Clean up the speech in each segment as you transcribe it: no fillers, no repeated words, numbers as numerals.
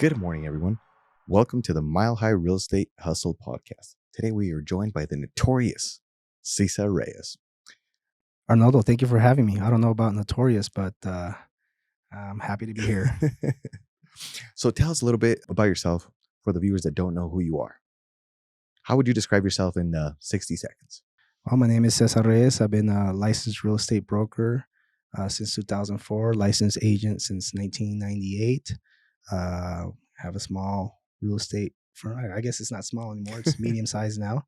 Good morning, everyone. Welcome to the Mile High Real Estate Hustle podcast. Today we are joined by the notorious Cesar Reyes. Arnoldo, thank you for having me. I don't know about Notorious, but I'm happy to be here. So tell us a little bit about yourself for the viewers that don't know who you are. How would you describe yourself in 60 seconds? Well, my name is Cesar Reyes. I've been a licensed real estate broker since 2004, licensed agent since 1998. Have a small real estate firm. I guess it's not small anymore. It's medium sized now.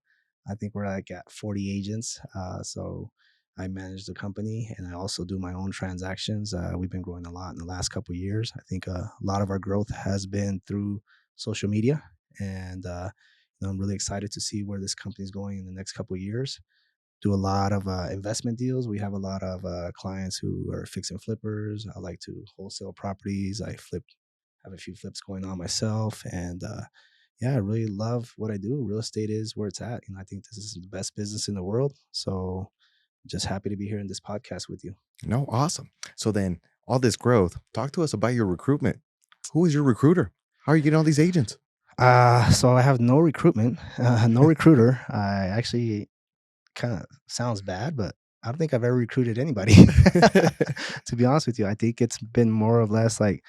I think we're like at 40 agents. So I manage the company and I also do my own transactions. We've been growing a lot in the last couple of years. I think a lot of our growth has been through social media. And I'm really excited to see where this company is going in the next couple of years. Do a lot of investment deals. We have a lot of clients who are fix and flippers. I like to wholesale properties. Have a few flips going on myself, and yeah, I really love what I do. Real estate is where it's at, and I think this is the best business in the world. So, just happy to be here in this podcast with you. No, awesome. So then, all this growth, talk to us about your recruitment. Who is your recruiter? How are you getting all these agents? So I have no recruitment, no recruiter. I actually kind of sounds bad, but I don't think I've ever recruited anybody. To be honest with you, I think it's been more or less like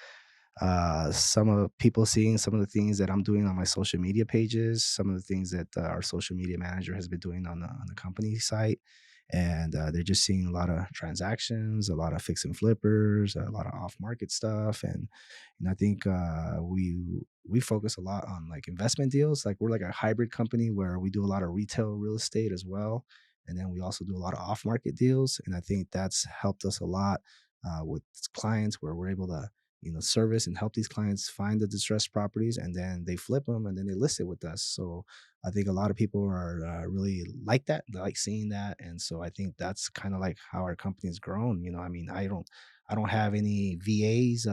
some of people seeing some of the things that I'm doing on my social media pages, some of the things that our social media manager has been doing on the company site, and they're just seeing a lot of transactions, a lot of fix and flippers, a lot of off market stuff, and I think we focus a lot on like investment deals. Like we're like a hybrid company where we do a lot of retail real estate as well. And then we also do a lot of off market deals. And I think that's helped us a lot with clients where we're able to service and help these clients find the distressed properties, and then they flip them and then they list it with us. So I think a lot of people are really like that. They like seeing that, and so I think that's kind of like how our company's grown. I mean, I don't have any VAs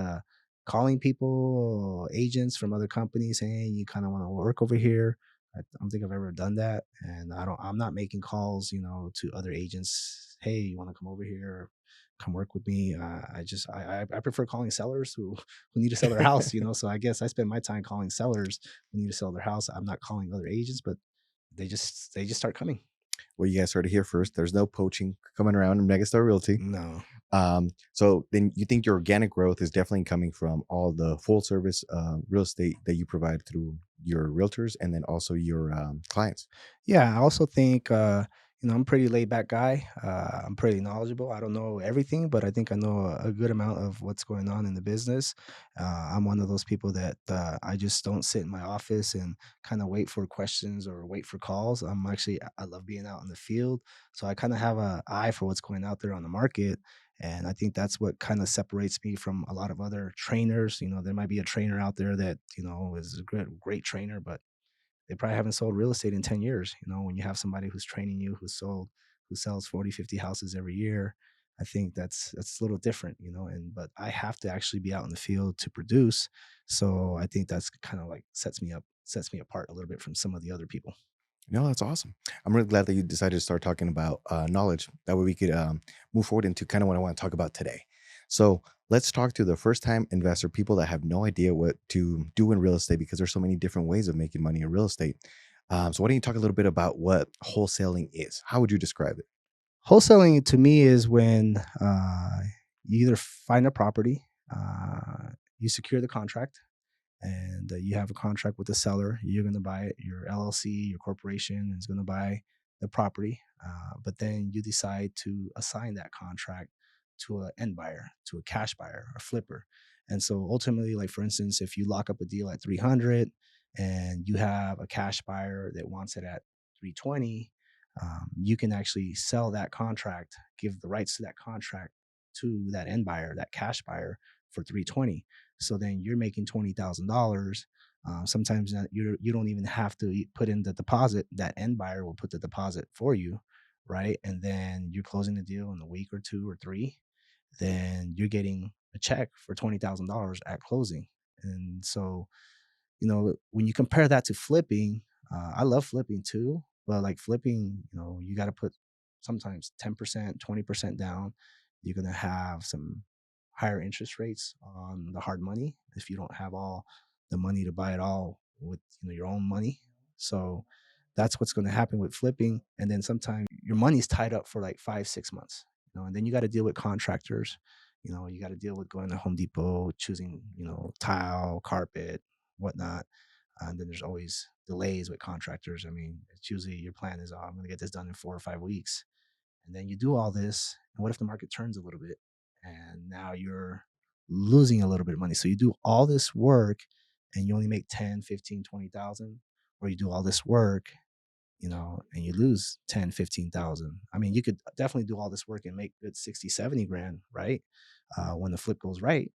calling people, agents from other companies saying you kind of want to work over here. I don't think I've ever done that, and I'm not making calls, to other agents. Hey, you want to come over here? Come work with me. I prefer calling sellers who need to sell their house. So I guess I spend my time calling sellers who need to sell their house. I'm not calling other agents, but they just start coming. Well, you guys heard it here first. There's no poaching coming around in Megastar Realty. No. So then you think your organic growth is definitely coming from all the full service real estate that you provide through your realtors and then also your clients. Yeah, I also think I'm a pretty laid back guy. I'm pretty knowledgeable. I don't know everything, but I think I know a good amount of what's going on in the business. I'm one of those people that I just don't sit in my office and kind of wait for questions or wait for calls. I love being out in the field, so I kind of have an eye for what's going out there on the market. And I think that's what kind of separates me from a lot of other trainers. There might be a trainer out there that is a great trainer, but they probably haven't sold real estate in 10 years. When you have somebody who's training you, who sells 40, 50 houses every year, I think that's a little different, but I have to actually be out in the field to produce. So I think that's kind of like sets me apart a little bit from some of the other people. No, that's awesome. I'm really glad that you decided to start talking about knowledge. That way we could move forward into kind of what I want to talk about today. So let's talk to the first time investor, people that have no idea what to do in real estate because there's so many different ways of making money in real estate. So why don't you talk a little bit about what wholesaling is? How would you describe it? Wholesaling to me is when you either find a property, you secure the contract, and you have a contract with the seller. You're going to buy it. Your LLC, your corporation is going to buy the property, but then you decide to assign that contract to an end buyer, to a cash buyer, a flipper. And so ultimately, like for instance, if you lock up a deal at 300 and you have a cash buyer that wants it at 320, you can actually sell that contract, give the rights to that contract to that end buyer, that cash buyer, for 320. So then you're making $20,000. Sometimes you don't even have to put in the deposit. That end buyer will put the deposit for you, right? And then you're closing the deal in a week or two or three. Then you're getting a check for $20,000 at closing. And so, when you compare that to flipping, I love flipping too, but like flipping, you got to put sometimes 10%, 20% down. You're going to have some higher interest rates on the hard money if you don't have all the money to buy it all with your own money. So that's what's going to happen with flipping. And then sometimes your money's tied up for like 5 6 months, and then you got to deal with contractors. You got to deal with going to Home Depot, choosing tile, carpet, whatnot. And then there's always delays with contractors. I mean, it's usually your plan is, oh, I'm going to get this done in 4 or 5 weeks. And then you do all this. And what if the market turns a little bit? And now you're losing a little bit of money. So you do all this work and you only make 10, 15, 20,000, or you do all this work, and you lose 10, 15,000. I mean, you could definitely do all this work and make good 60, 70 grand, right? When the flip goes right.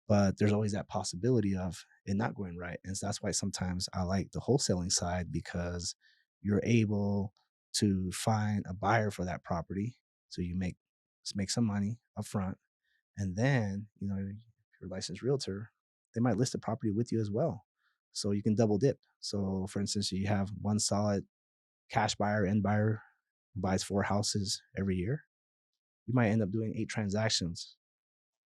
But there's always that possibility of it not going right. And so that's why sometimes I like the wholesaling side, because you're able to find a buyer for that property. So you make some money up front. And then, if you're a licensed realtor, they might list the property with you as well. So you can double dip. So for instance, you have one solid cash buyer, end buyer who buys 4 houses every year. You might end up doing 8 transactions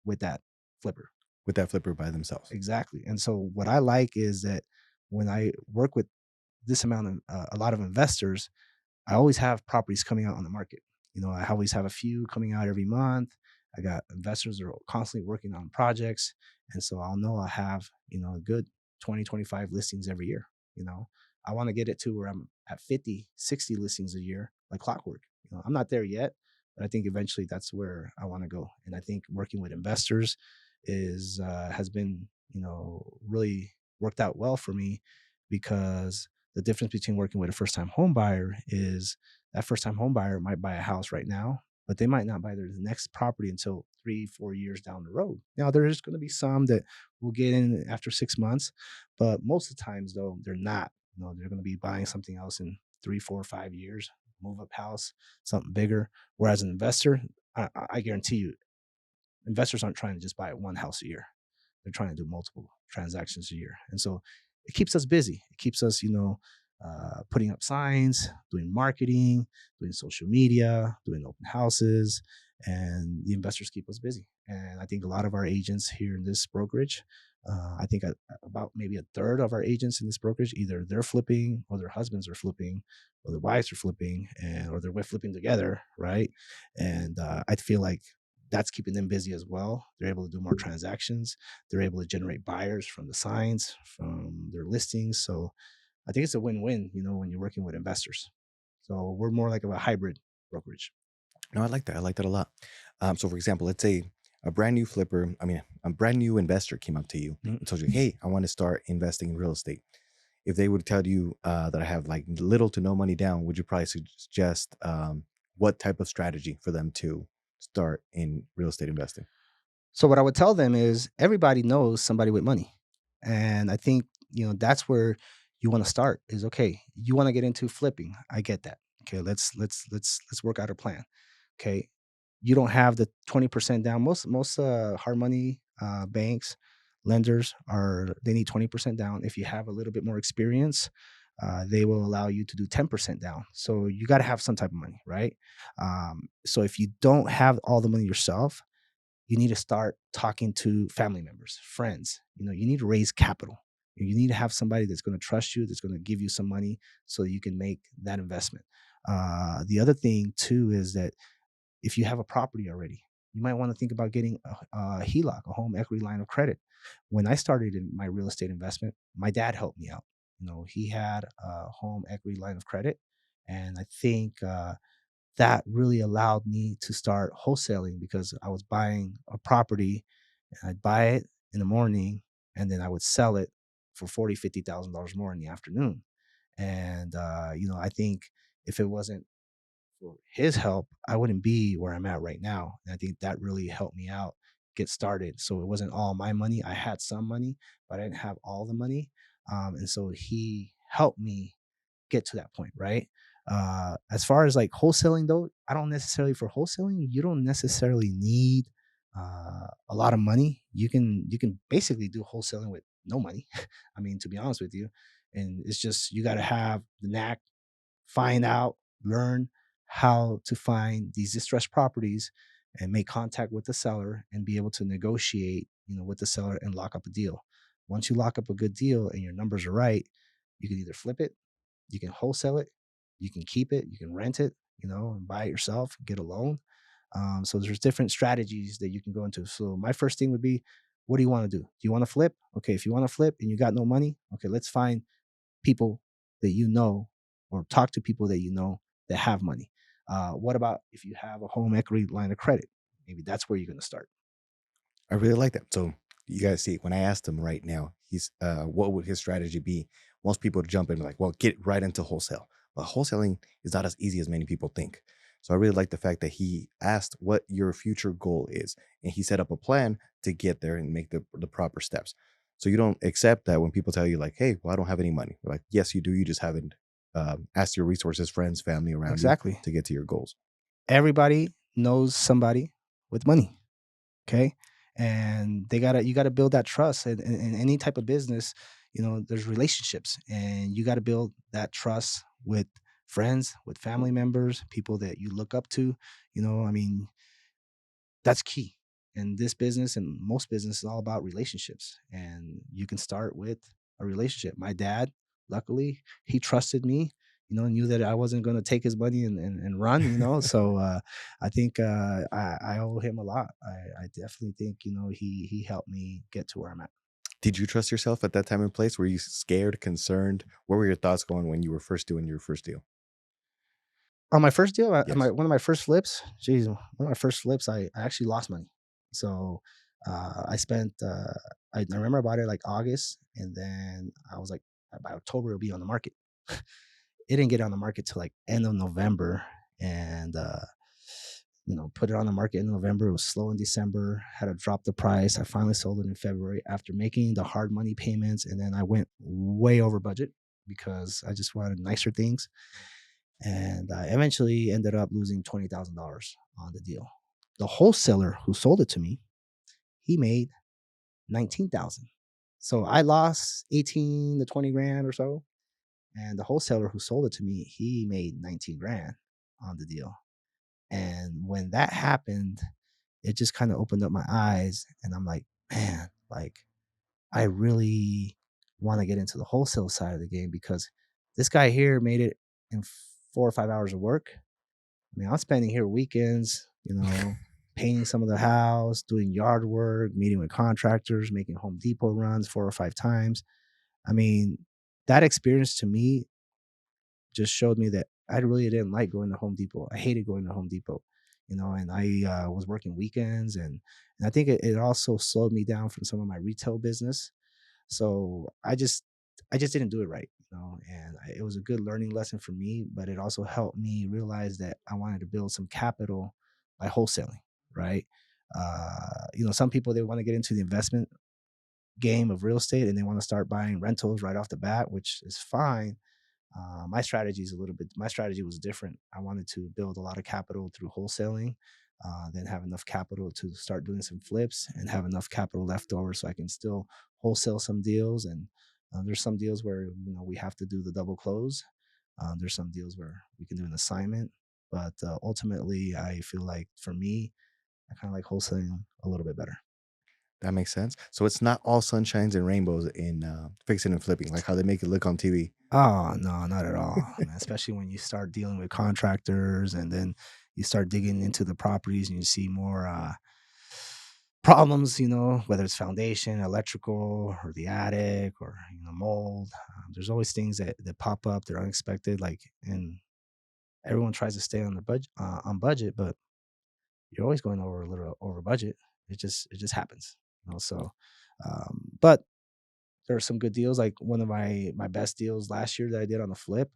with that flipper. With that flipper by themselves. Exactly. And so what I like is that when I work with this amount of a lot of investors, I always have properties coming out on the market. I always have a few coming out every month. I got investors that are constantly working on projects. And so I'll know I have, a good 20, 25 listings every year. I want to get it to where I'm at 50, 60 listings a year, like clockwork. I'm not there yet, but I think eventually that's where I want to go. And I think working with investors has been, really worked out well for me, because the difference between working with a first time home buyer is that first time home buyer might buy a house right now, but they might not buy their next property until 3 4 years down the road. Now there's going to be some that will get in after 6 months, but most of the times though they're not. They're going to be buying something else in 3 4 5 years, move up house, something bigger. Whereas an investor, I guarantee you, investors aren't trying to just buy one house a year. They're trying to do multiple transactions a year. And so it keeps us busy. It keeps us, putting up signs, doing marketing, doing social media, doing open houses, and the investors keep us busy. And I think a lot of our agents here in this brokerage, I think about maybe a third of our agents in this brokerage, either they're flipping or their husbands are flipping or their wives are flipping, or they're flipping together, right? And I feel like that's keeping them busy as well. They're able to do more transactions. They're able to generate buyers from the signs, from their listings. So I think it's a win-win, when you're working with investors. So we're more like a hybrid brokerage. No, I like that. I like that a lot. So, for example, let's say a brand new flipper, I mean, a brand new investor came up to you Mhm. and told you, "Hey, I want to start investing in real estate." If they would tell you that I have like little to no money down, would you probably suggest what type of strategy for them to start in real estate investing? So what I would tell them is everybody knows somebody with money. And I think, that's where you want to start is, okay, you want to get into flipping. I get that. Okay, let's work out a plan. Okay. You don't have the 20% down. Most hard money banks, lenders they need 20% down. If you have a little bit more experience, they will allow you to do 10% down. So you got to have some type of money, right? So if you don't have all the money yourself, you need to start talking to family members, friends. You need to raise capital. You need to have somebody that's going to trust you, that's going to give you some money so you can make that investment. The other thing too is that if you have a property already, you might want to think about getting a HELOC, a home equity line of credit. When I started in my real estate investment, my dad helped me out. He had a home equity line of credit, and I think that really allowed me to start wholesaling, because I was buying a property and I'd buy it in the morning and then I would sell it for 40, $50,000 more in the afternoon. And, I think if it wasn't for his help, I wouldn't be where I'm at right now. And I think that really helped me out get started. So it wasn't all my money. I had some money, but I didn't have all the money. And so he helped me get to that point, right? As far as like wholesaling though, I don't necessarily for wholesaling, you don't necessarily need a lot of money. You can basically do wholesaling with no money. I mean, to be honest with you, and it's just you got to have the knack, find out, learn how to find these distressed properties and make contact with the seller and be able to negotiate, with the seller and lock up a deal. Once you lock up a good deal and your numbers are right, you can either flip it, you can wholesale it, you can keep it, you can rent it, and buy it yourself, get a loan. So there's different strategies that you can go into. So my first thing would be, what do you want to do? Do you want to flip? Okay, if you want to flip and you got no money, okay, let's find people that you know, or talk to people that you know that have money. What about if you have a home equity line of credit? Maybe that's where you're going to start. I really like that. So you guys see, when I asked him right now, he's what would his strategy be? Most people jump in and be like, well, get right into wholesale. But wholesaling is not as easy as many people think. So I really like the fact that he asked what your future goal is, and he set up a plan to get there and make the proper steps. So you don't accept that when people tell you like, "Hey, well, I don't have any money." You're like, yes, you do. You just haven't asked your resources, friends, family around you Exactly. to get to your goals. Everybody knows somebody with money. Okay. And you got to build that trust in any type of business. There's relationships, and you got to build that trust with friends, with family members, people that you look up to. I mean, that's key. And this business and most business is all about relationships. And you can start with a relationship. My dad, luckily, he trusted me, knew that I wasn't going to take his money and run, So I think I owe him a lot. I definitely think, he helped me get to where I'm at. Did you trust yourself at that time and place? Were you scared, concerned? What were your thoughts going when you were first doing your first deal? On my first deal, Yes. one of my first flips, geez, one of my first flips, I actually lost money. So I spent, I remember I bought it like August, and then I was like, by October it'll be on the market. It didn't get on the market till like end of November, and put it on the market in November. It was slow in December. Had to drop the price. I finally sold it in February after making the hard money payments, and then I went way over budget because I just wanted nicer things, and I eventually ended up losing $20,000 on the deal. The wholesaler who sold it to me, he made 19,000. So I lost 18 to 20 grand or so, and the wholesaler who sold it to me, he made 19 grand on the deal. And when that happened, it just kind of opened up my eyes, and I'm like, man, like I really want to get into the wholesale side of the game, because this guy here made it in 4 or 5 hours of work. I mean, I'm spending here weekends, painting some of the house, doing yard work, meeting with contractors, making Home Depot runs 4 or 5 times. I mean, that experience to me just showed me that I really didn't like going to Home Depot. I hated going to Home Depot, and I was working weekends, and I think it also slowed me down from some of my retail business. So I just didn't do it right, and it was a good learning lesson for me, but it also helped me realize that I wanted to build some capital by wholesaling, right? Some people, they want to get into the investment game of real estate, and they want to start buying rentals right off the bat, which is fine. My strategy was different. I wanted to build a lot of capital through wholesaling, then have enough capital to start doing some flips and have enough capital left over so I can still wholesale some deals. And there's some deals where, we have to do the double close. There's some deals where we can do an assignment, but ultimately I feel like for me, I kind of like wholesaling a little bit better. That makes sense. So it's not all sunshines and rainbows in fixing and flipping, like how they make it look on TV. Oh, no, not at all, man, especially when you start dealing with contractors, and then you start digging into the properties and you see more, problems, whether it's foundation, electrical, or the attic, or, mold. There's always things that pop up. They're unexpected, like, and everyone tries to stay on budget, but you're always going over a little over budget. It just happens, so, but there are some good deals. Like one of my best deals last year that I did on the flip.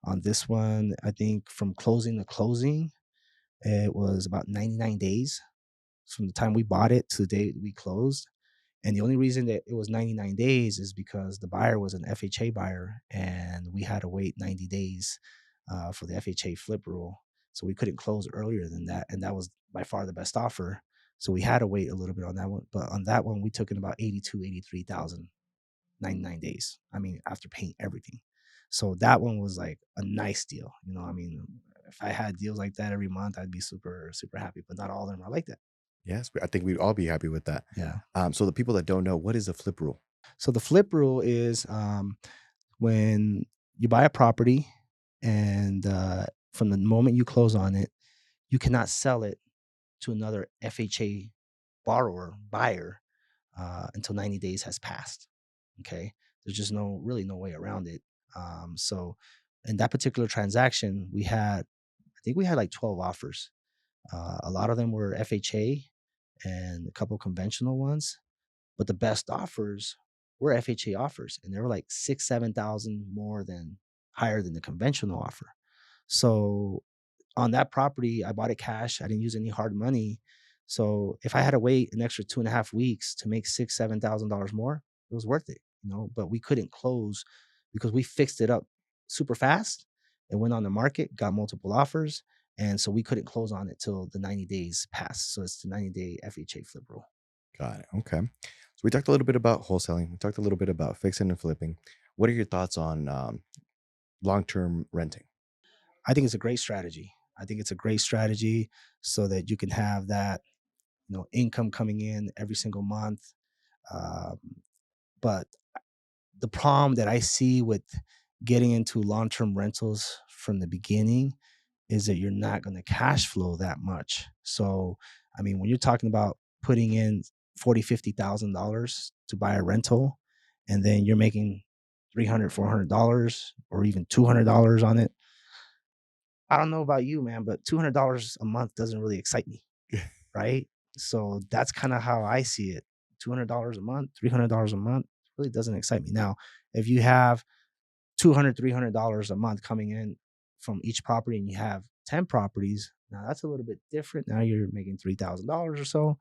On this one, I think from closing to closing, it was about 99 days from the time we bought it to the day we closed. And the only reason that it was 99 days is because the buyer was an FHA buyer, and we had to wait 90 days for the FHA flip rule. So we couldn't close earlier than that. And that was by far the best offer. So we had to wait a little bit on that one. But on that one, we took in about 82, 83,000. 99 days. I mean, after paying everything. So that one was like a nice deal. I mean, if I had deals like that every month, I'd be super, super happy, but not all of them are like that. Yes, I think we'd all be happy with that. Yeah. So the people that don't know, what is a flip rule? So the flip rule is when you buy a property and from the moment you close on it, you cannot sell it to another FHA borrower, buyer, until 90 days has passed. Okay. There's just really no way around it. So in that particular transaction, I think we had like 12 offers. A lot of them were FHA and a couple conventional ones, but the best offers were FHA offers, and they were like six, 7,000 more than higher than the conventional offer. So on that property, I bought it cash. I didn't use any hard money. So if I had to wait an extra 2.5 weeks to make six, $7,000 more, it was worth it, But we couldn't close because we fixed it up super fast. It went on the market, got multiple offers, and so we couldn't close on it till the 90 days passed. So it's the 90-day FHA flip rule. Got it. Okay. So we talked a little bit about wholesaling. We talked a little bit about fixing and flipping. What are your thoughts on long-term renting? I think it's a great strategy. I think it's a great strategy so that you can have that, income coming in every single month. Um, but the problem that I see with getting into long-term rentals from the beginning is that you're not going to cash flow that much. So, I mean, when you're talking about putting in 40, $50,000 to buy a rental, and then you're making 300, $400 or even $200 on it. I don't know about you, man, but $200 a month doesn't really excite me, right? So that's kind of how I see it. $200 a month, $300 a month really doesn't excite me. Now, if you have 200, $300 a month coming in from each property and you have 10 properties, now that's a little bit different. Now you're making $3,000 or so.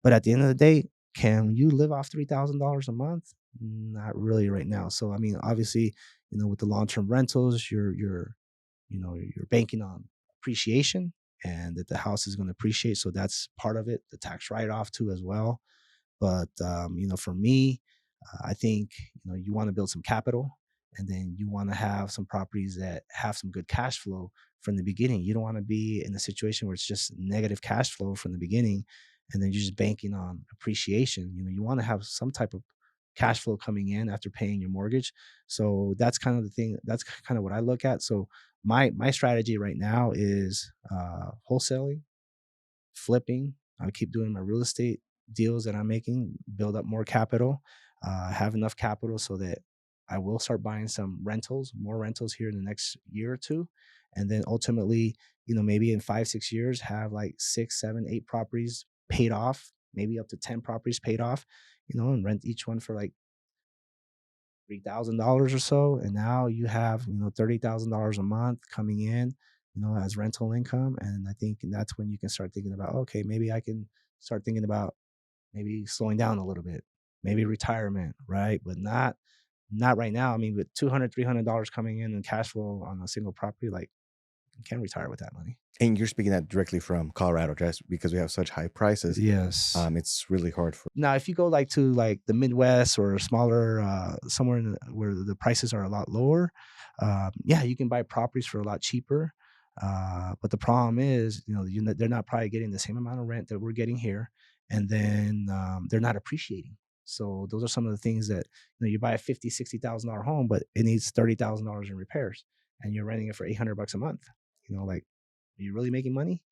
But at the end of the day, can you live off $3,000 a month? Not really right now. So I mean, obviously, with the long-term rentals, you're banking on appreciation and that the house is going to appreciate. So that's part of it, the tax write-off too as well. But for me, I think you want to build some capital, and then you want to have some properties that have some good cash flow from the beginning. You don't want to be in a situation where it's just negative cash flow from the beginning, and then you're just banking on appreciation. You want to have some type of cash flow coming in after paying your mortgage. So that's kind of the thing. That's kind of what I look at. So my strategy right now is wholesaling, flipping. I keep doing my real estate deals that I'm making, build up more capital, have enough capital so that I will start buying some rentals, more rentals here in the next year or two. And then ultimately, maybe in 5, 6 years, have like six, seven, eight properties paid off, maybe up to 10 properties paid off, and rent each one for like $3,000 or so. And now you have, $30,000 a month coming in, as rental income. And I think that's when you can start thinking about, okay, maybe I can start thinking about maybe slowing down a little bit, maybe retirement, right? But not right now. I mean, with 200, $300 coming in and cash flow on a single property, like you can retire with that money. And you're speaking that directly from Colorado, just because we have such high prices. Yes. It's really hard for. Now, if you go like to like the Midwest or smaller, somewhere where the prices are a lot lower, yeah, you can buy properties for a lot cheaper. But the problem is, they're not probably getting the same amount of rent that we're getting here, and then they're not appreciating. So those are some of the things that you buy a 50, $60,000 home, but it needs $30,000 in repairs, and you're renting it for $800 a month. Like, are you really making money?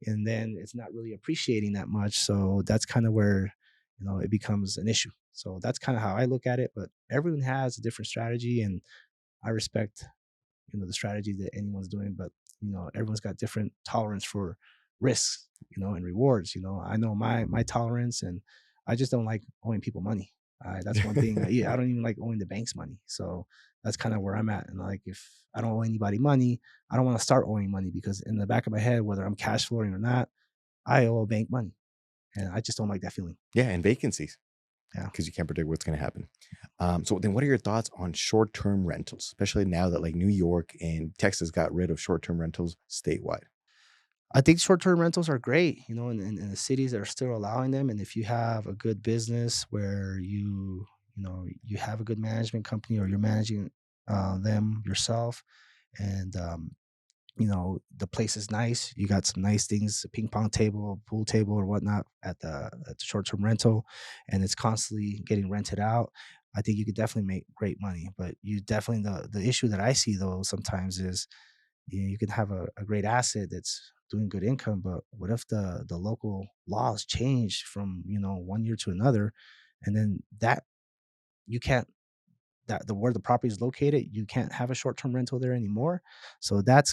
And then it's not really appreciating that much. So that's kind of where it becomes an issue. So that's kind of how I look at it. But everyone has a different strategy, and I respect the strategy that anyone's doing. But everyone's got different tolerance for risks, and rewards. I know my tolerance, and I just don't like owing people money. That's one thing. Yeah, I don't even like owing the bank's money. So that's kind of where I'm at. And like, if I don't owe anybody money, I don't want to start owing money, because in the back of my head, whether I'm cash flowing or not, I owe a bank money, and I just don't like that feeling. Yeah, and vacancies, Yeah. because you can't predict what's going to happen. So then, what are your thoughts on short-term rentals, especially now that like New York and Texas got rid of short-term rentals statewide? I think short-term rentals are great, in the cities that are still allowing them. And if you have a good business where you have a good management company, or you're managing them yourself, and the place is nice, you got some nice things, a ping pong table, pool table, or whatnot at the short-term rental, and it's constantly getting rented out. I think you could definitely make great money. But you definitely the issue that I see though sometimes is you can have a great asset that's doing good income, but what if the local laws change from one year to another, and then that you can't that the where the property is located, you can't have a short-term rental there anymore. So that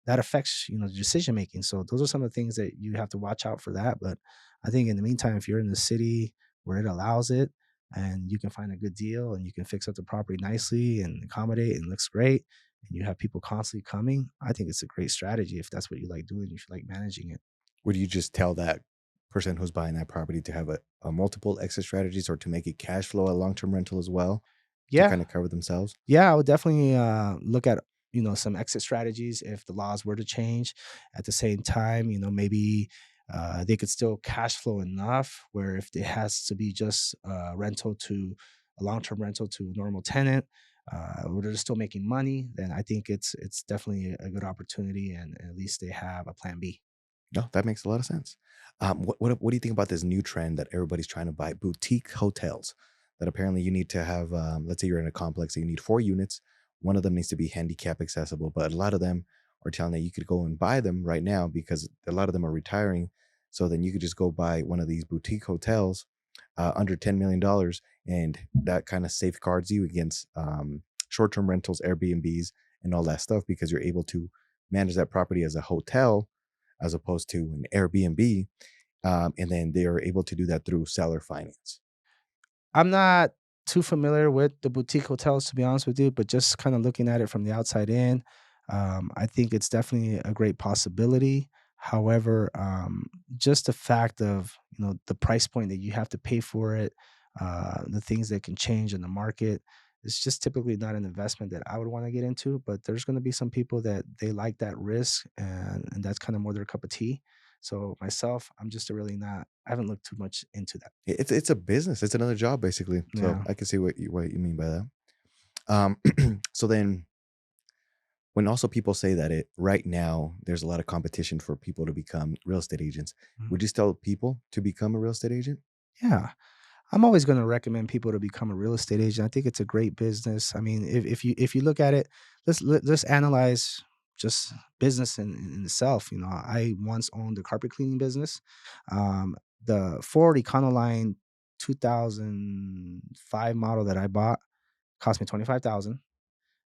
affects, the decision making. So those are some of the things that you have to watch out for that. But I think in the meantime, if you're in the city where it allows it and you can find a good deal and you can fix up the property nicely and accommodate and looks great and you have people constantly coming, I think it's a great strategy if that's what you like doing, if you like managing it. Would you just tell that person who's buying that property to have a multiple exit strategies or to make it cash flow a long-term rental as well to Yeah, kind of cover themselves? Yeah, I would definitely look at some exit strategies if the laws were to change. At the same time, maybe they could still cash flow enough where if it has to be just rental to a long term rental to a normal tenant, where they're still making money, then I think it's definitely a good opportunity, and at least they have a plan B. No, that makes a lot of sense. What do you think about this new trend that everybody's trying to buy boutique hotels? That apparently you need to have, let's say you're in a complex, and you need 4 units. One of them needs to be handicap accessible, but a lot of them are telling that you could go and buy them right now because a lot of them are retiring. So then you could just go buy one of these boutique hotels under $10 million, and that kind of safeguards you against short-term rentals, Airbnbs, and all that stuff because you're able to manage that property as a hotel as opposed to an Airbnb. And then they are able to do that through seller finance. I'm not too familiar with the boutique hotels, to be honest with you, but just kind of looking at it from the outside in, I think it's definitely a great possibility. However, just the fact of the price point that you have to pay for it, the things that can change in the market, it's just typically not an investment that I would want to get into. But there's going to be some people that they like that risk, and that's kind of more their cup of tea. So myself, I'm just really not. I haven't looked too much into that. It's a business. It's another job basically. So Yeah. I can see what you mean by that. Um, so then when also people say that it right now there's a lot of competition for people to become real estate agents, Mhm. would you tell people to become a real estate agent? Yeah. I'm always going to recommend people to become a real estate agent. I think it's a great business. I mean, if you look at it, let's analyze just business in itself. I once owned a carpet cleaning business. Um, the Ford Econoline 2005 model that I bought cost me 25,000.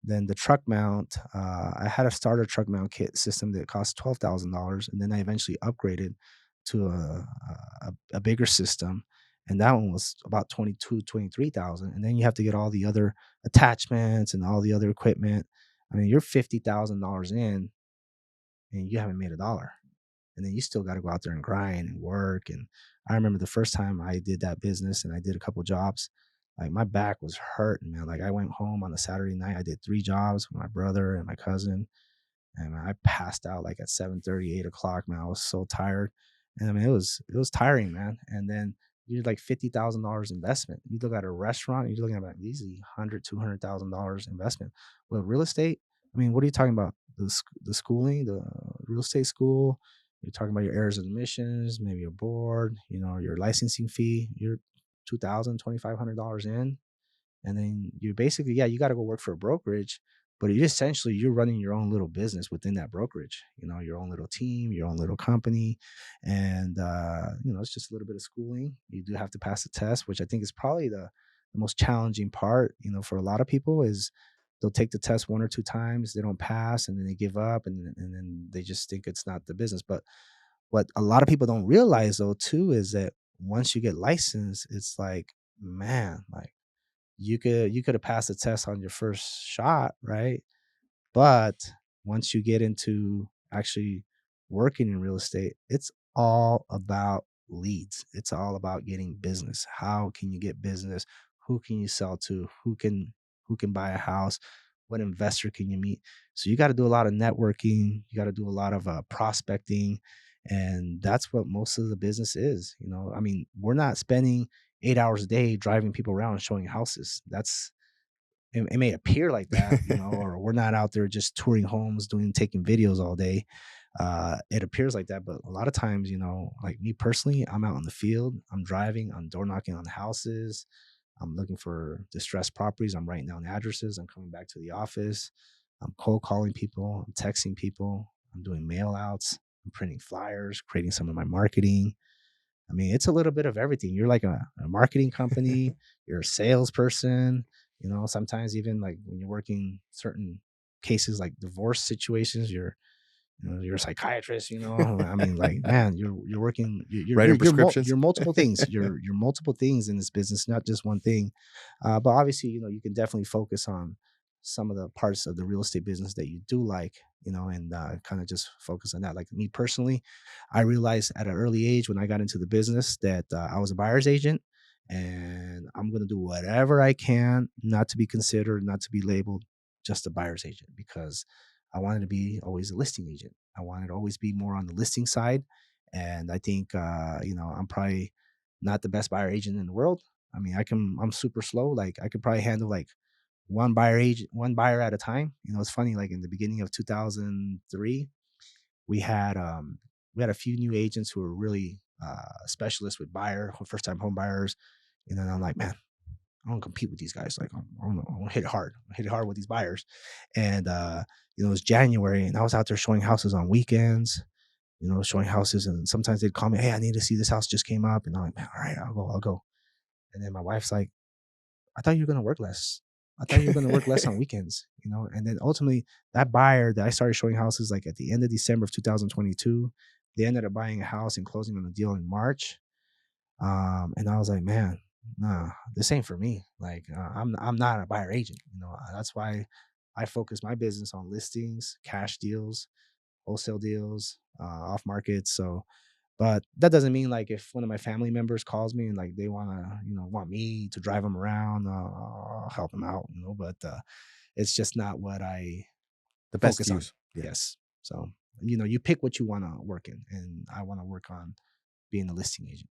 Then the truck mount, I had a starter truck mount kit system that cost $12,000, and then I eventually upgraded to a bigger system, and that one was about 23,000. And then you have to get all the other attachments and all the other equipment. I mean, you're $50,000 in, and you haven't made a dollar, and then you still got to go out there and grind and work. And I remember the first time I did that business and I did a couple jobs, like my back was hurting, man. Like I went home on a Saturday night, I did 3 jobs with my brother and my cousin, and I passed out like at 7:30, 8 o'clock. Man, I was so tired, and I mean it was tiring, man. And then you did like $50,000 investment. You look at a restaurant, you're looking at like easily 100, $200,000 investment. Well, real estate, I mean, what are you talking about? The schooling, the real estate school. You're talking about your errors and admissions, maybe your board, your licensing fee. You're 2,000, $2,500 in, and then you basically, yeah, you got to go work for a brokerage, but you're running your own little business within that brokerage, your own little team, your own little company. And it's just a little bit of schooling. You do have to pass the test, which I think is probably the most challenging part, for a lot of people is they'll take the test 1 or 2 times, they don't pass, and then they give up, and then they just think it's not the business. But what a lot of people don't realize though too is that once you get licensed, it's like, man, like you could have passed the test on your first shot, right? But once you get into actually working in real estate, it's all about leads. It's all about getting business. How can you get business? Who can you sell to? Who can buy a house? What investor can you meet? So you got to do a lot of networking. You got to do a lot of prospecting, and that's what most of the business is. I mean, we're not spending 8 hours a day driving people around and showing houses. It may appear like that, or we're not out there just touring homes, taking videos all day. It appears like that, but a lot of times, like me personally, I'm out in the field, I'm driving, I'm door knocking on houses, I'm looking for distressed properties. I'm writing down addresses. I'm coming back to the office. I'm cold calling people. I'm texting people. I'm doing mail outs. I'm printing flyers, creating some of my marketing. I mean, it's a little bit of everything. You're like a marketing company, you're a salesperson, sometimes even like when you're working certain cases like divorce situations, you're a psychiatrist, I mean, like, man, you're working, Writing prescriptions. you're multiple things. You're multiple things in this business, not just one thing. But obviously, you can definitely focus on some of the parts of the real estate business that you do like, and kind of just focus on that. Like me personally, I realized at an early age when I got into the business that I was a buyer's agent, and I'm going to do whatever I can not to be considered, not to be labeled just a buyer's agent, because I wanted to be always a listing agent. I wanted to always be more on the listing side. And I think, I'm probably not the best buyer agent in the world. I mean, I'm super slow. Like I could probably handle like one buyer at a time. It's funny. Like in the beginning of 2003, we had, um, we had a few new agents who were really, specialists with first time home buyers. And I'm like, man, I don't compete with these guys. Like, I want to hit it hard. Hit it hard with these buyers. And it was January, and I was out there showing houses on weekends. Showing houses, and sometimes they'd call me, "Hey, I need to see this house just came up," and I'm like, "Man, all right, I'll go." And then my wife's like, "I thought you were gonna work less. I thought you were gonna work less on weekends." And then ultimately, that buyer that I started showing houses like at the end of December of 2022, they ended up buying a house and closing on the deal in March. And I was like, man, nah, this ain't for me. Like, I'm not a buyer agent. That's why I focus my business on listings, cash deals, wholesale deals, off market. So, but that doesn't mean like if one of my family members calls me and like they want me to drive them around, I'll help them out. But it's just not what I The best focus on. use. Yeah. Yes. So, you pick what you want to work in, and I want to work on being a listing agent.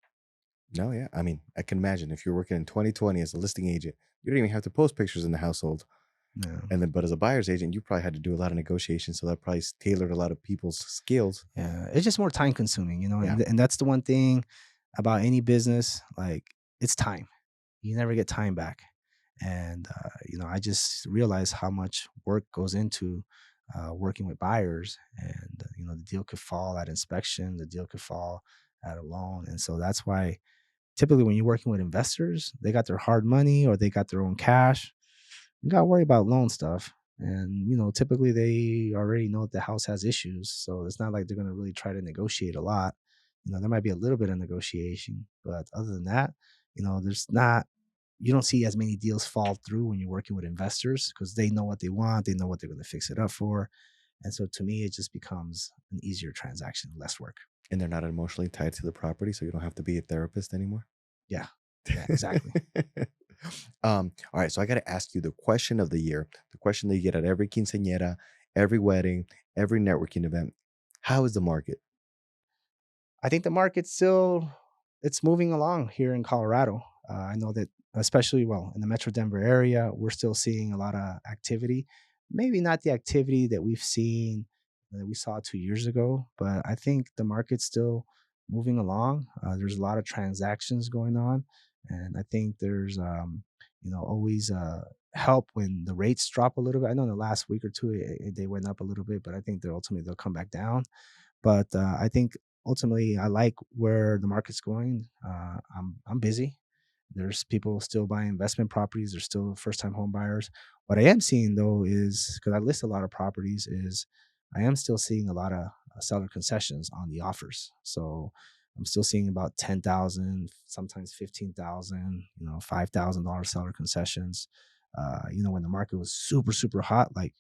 No, yeah. I mean, I can imagine if you're working in 2020 as a listing agent, you don't even have to post pictures in the household. Yeah. And then, but as a buyer's agent, you probably had to do a lot of negotiation. So that probably tailored a lot of people's skills. Yeah, it's just more time consuming, Yeah. and that's the one thing about any business, like it's time. You never get time back. And I just realized how much work goes into working with buyers, and the deal could fall at inspection, the deal could fall at a loan, and so that's why typically when you're working with investors, they got their hard money or they got their own cash. You got to worry about loan stuff. And, typically they already know that the house has issues. So it's not like they're going to really try to negotiate a lot. There might be a little bit of negotiation, but other than that, there's not, you don't see as many deals fall through when you're working with investors because they know what they want. They know what they're going to fix it up for. And so to me, it just becomes an easier transaction, less work. And they're not emotionally tied to the property. So you don't have to be a therapist anymore. Yeah. Yeah, exactly. All right. So I got to ask you the question of the year, the question that you get at every quinceañera, every wedding, every networking event. How is the market? I think the market still it's moving along here in Colorado. I know that especially well in the Metro Denver area, we're still seeing a lot of activity. Maybe not the activity that we saw 2 years ago, but I think the market's still moving along. There's a lot of transactions going on, and I think there's always help when the rates drop a little bit. I know in the last week or two they went up a little bit, but I think they'll come back down. But I think ultimately I like where the market's going. I'm busy. There's people still buying investment properties. There's still first time home buyers. What I am seeing though is because I list a lot of properties, is I am still seeing a lot of seller concessions on the offers. So I'm still seeing about 10,000, sometimes 15,000, $5,000 seller concessions. When the market was super super hot, like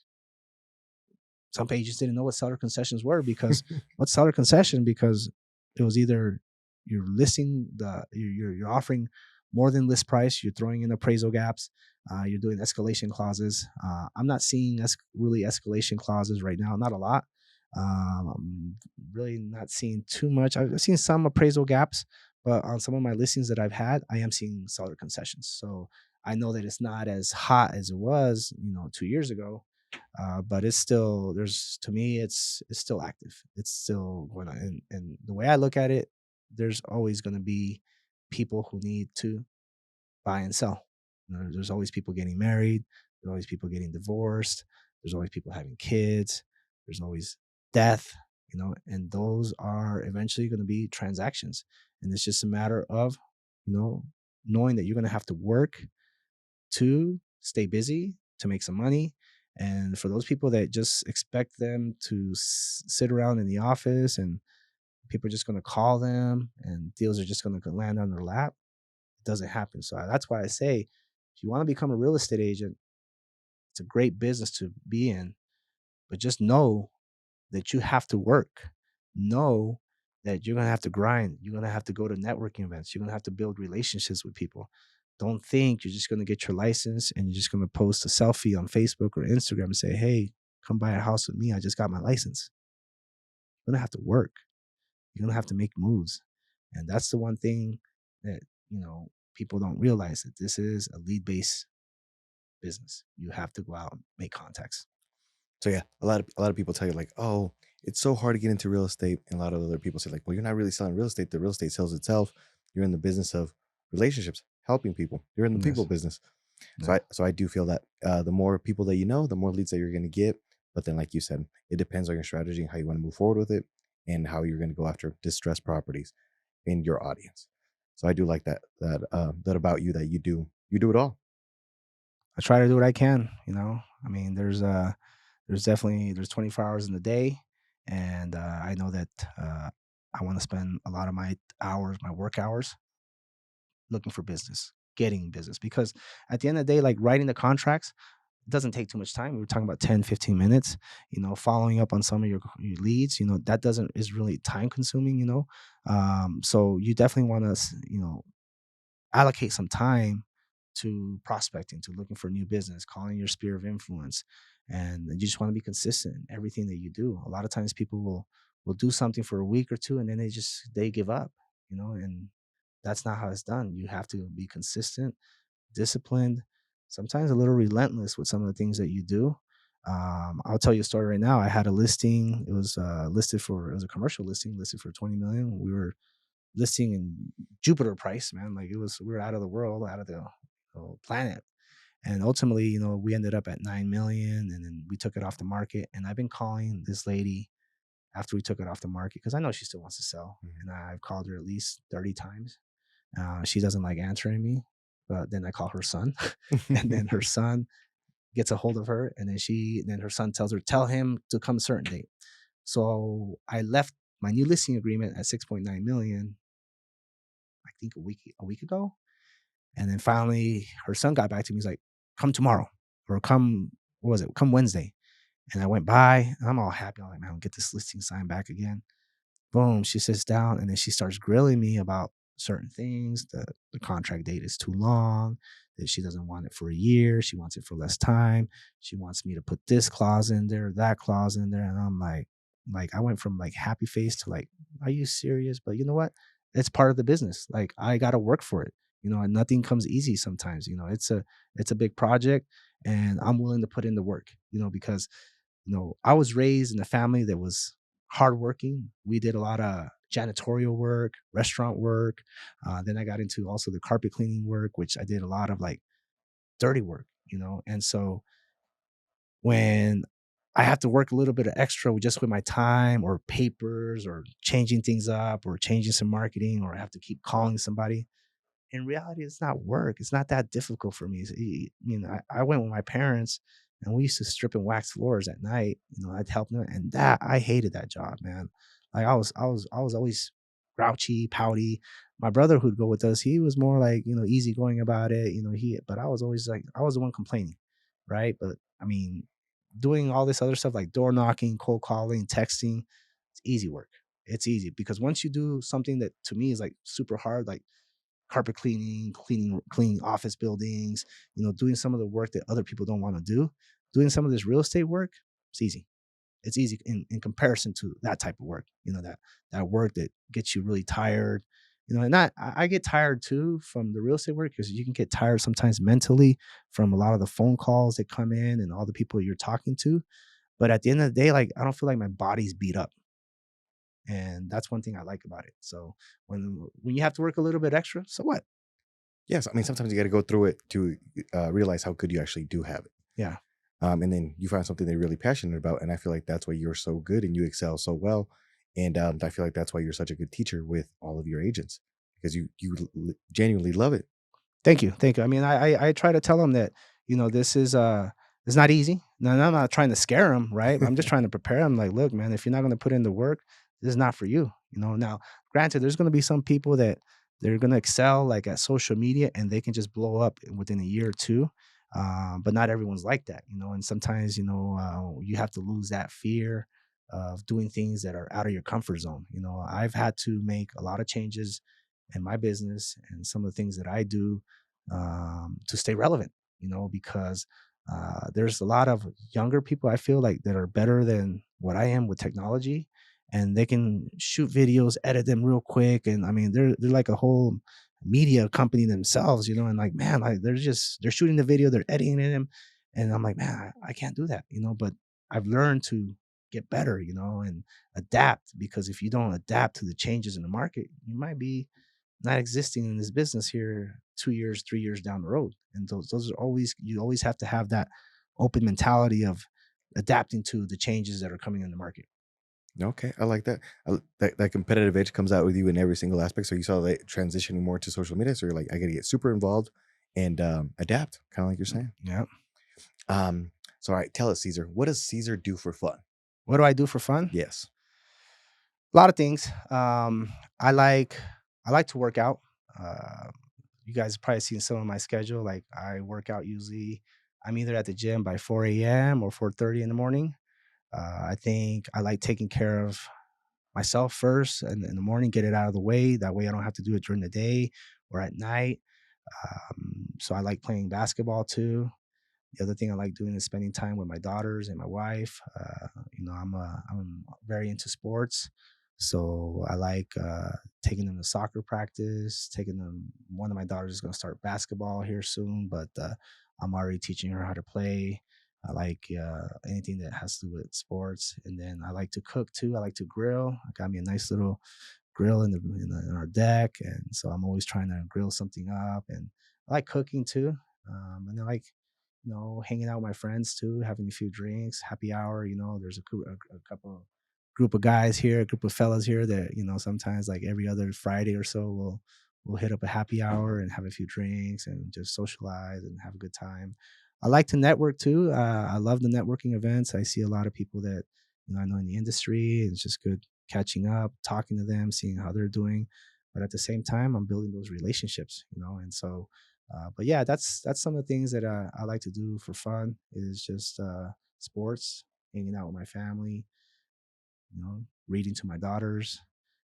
some agents didn't know what seller concessions were because what's seller concession? Because it was either you're offering more than list price, you're throwing in appraisal gaps, you're doing escalation clauses. I'm not seeing really escalation clauses right now, not a lot. I'm really not seeing too much. I've seen some appraisal gaps, but on some of my listings that I've had, I am seeing seller concessions. So I know that it's not as hot as it was, 2 years ago, but it's still there's to me it's still active. It's still going on, and the way I look at it, there's always going to be people who need to buy and sell. There's always people getting married. There's always people getting divorced. There's always people having kids. There's always death, and those are eventually going to be transactions. And it's just a matter of, you know, knowing that you're going to have to work to stay busy, to make some money. And for those people that just expect them to sit around in the office and people are just going to call them and deals are just going to land on their lap, it doesn't happen. So that's why I say, if you want to become a real estate agent, it's a great business to be in, but just know that you have to work. Know that you're going to have to grind. You're going to have to go to networking events. You're going to have to build relationships with people. Don't think you're just going to get your license and you're just going to post a selfie on Facebook or Instagram and say, hey, come buy a house with me. I just got my license. You're going to have to work. You're going to have to make moves. And that's the one thing that, people don't realize, that this is a lead based business. You have to go out and make contacts. So yeah, a lot of people tell you like, oh, it's so hard to get into real estate, and a lot of other people say like, well, you're not really selling real estate. The real estate sells itself. You're in the business of relationships, helping people. You're in the people Yes. business. So Yeah. I do feel that the more people that you know, the more leads that you're going to get. But then, like you said, it depends on your strategy and how you want to move forward with it, and how you're going to go after distressed properties in your audience. So I do like that about you, that you do it all. I try to do what I can. I mean, there's 24 hours in the day, and I know that I want to spend a lot of my hours, my work hours, looking for business, getting business. Because at the end of the day, like writing the contracts, it doesn't take too much time. We were talking about 10, 15 minutes. Following up on some of your leads, that doesn't is really time consuming. So you definitely want to, allocate some time to prospecting, to looking for new business, calling your sphere of influence, and you just want to be consistent in everything that you do. A lot of times, people will do something for a week or two, and then they give up, and that's not how it's done. You have to be consistent, disciplined, sometimes a little relentless with some of the things that you do. I'll tell you a story right now. I had a listing. It was it was a commercial listing listed for 20 million. We were listing in Jupiter price, man. Like we were out of the world, out of the planet. And ultimately, we ended up at 9 million, and then we took it off the market. And I've been calling this lady after we took it off the market because I know she still wants to sell. Mhm. And I've called her at least 30 times. She doesn't like answering me, but then I call her son, and then her son gets a hold of her, and then her son tells her, tell him to come a certain date. So I left my new listing agreement at 6.9 million, I think a week ago. And then finally her son got back to me. He's like, come tomorrow, or come, what was it? Come Wednesday. And I went by and I'm all happy. I'm like, man, I'll get this listing signed back again. Boom. She sits down and then she starts grilling me about certain things. The contract date is too long, that she doesn't want it for a year. She wants it for less time. She wants me to put this clause in there, that clause in there. And I'm like, I went from like happy face to like, are you serious? But you know what? It's part of the business. Like I got to work for it, and nothing comes easy sometimes. It's a big project, and I'm willing to put in the work, because I was raised in a family that was hardworking. We did a lot of janitorial work, restaurant work. Then I got into also the carpet cleaning work, which I did a lot of like dirty work. And so when I have to work a little bit of extra with my time or papers or changing things up or changing some marketing, or I have to keep calling somebody, in reality, it's not work. It's not that difficult for me. I went with my parents and we used to strip and wax floors at night. I'd help them, and that I hated that job, man. Like I was always grouchy, pouty. My brother who'd go with us, he was more like easygoing about it. But I was always like I was the one complaining, right? But I mean, doing all this other stuff like door knocking, cold calling, texting, it's easy work. It's easy because once you do something that to me is like super hard, like carpet cleaning, cleaning office buildings, doing some of the work that other people don't want to do. Doing some of this real estate work, it's easy. It's easy in comparison to that type of work, that work that gets you really tired. And I get tired too from the real estate work because you can get tired sometimes mentally from a lot of the phone calls that come in and all the people you're talking to. But at the end of the day, like I don't feel like my body's beat up. And that's one thing I like about it. So when you have to work a little bit extra, so what? Yes, I mean, sometimes you gotta go through it to, realize how good you actually do have it. Yeah. And then you find something that you're really passionate about, and I feel like that's why you're so good and you excel so well, and, I feel like that's why you're such a good teacher with all of your agents because you genuinely love it. Thank you, thank you. I mean, I try to tell them that, this is, it's not easy. No, I'm not trying to scare them, right? I'm just trying to prepare them. Like, "Look, man, if you're not gonna put in the work, this is not for you," you know? Now, granted, there's gonna be some people that they're gonna excel, like, at social media, and they can just blow up within a year or 2, but not everyone's like that, and sometimes, you have to lose that fear of doing things that are out of your comfort zone. I've had to make a lot of changes in my business and some of the things that I do to stay relevant, because there's a lot of younger people I feel like that are better than what I am with technology, and they can shoot videos, edit them real quick, and I mean they're like a whole media company themselves, and like man, like they're shooting the video, they're editing them, and I'm like man, I can't do that, but I've learned to get better, and adapt because if you don't adapt to the changes in the market, you might be not existing in this business here 2 years, 3 years down the road. And those are always you always have to have that open mentality of adapting to the changes that are coming in the market. Okay, I like that. That competitive edge comes out with you in every single aspect. So you saw that transitioning more to social media. So you're like, I got to get super involved and adapt, kind of like you're saying. Yeah. So all right, tell us, Caesar, what does Caesar do for fun? What do I do for fun? Yes. A lot of things. I like I like to work out. Uh, you guys have probably seen some of my schedule. Like I work out usually. I'm either at the gym by 4 a.m. or 4:30 in the morning. I think I like taking care of myself first and in the morning, get it out of the way. That way I don't have to do it during the day or at night. So I like playing basketball too. The other thing I like doing is spending time with my daughters and my wife. I'm very into sports, so I like taking them to soccer practice. Taking them. One of my daughters is going to start basketball here soon, but I'm already teaching her how to play. I like anything that has to do with sports, and then I like to cook too. I like to grill. I got me a nice little grill in our deck, and so I'm always trying to grill something up. And I like cooking too, and I like hanging out with my friends too, having a few drinks, happy hour. There's a couple group of guys here, a group of fellas here that sometimes like every other Friday or so we'll hit up a happy hour and have a few drinks and just socialize and have a good time. I like to network too. I love the networking events. I see a lot of people that I know in the industry. It's just good catching up, talking to them, seeing how they're doing. But at the same time, I'm building those relationships, and so but yeah, that's some of the things that I like to do for fun is just sports, hanging out with my family, reading to my daughters,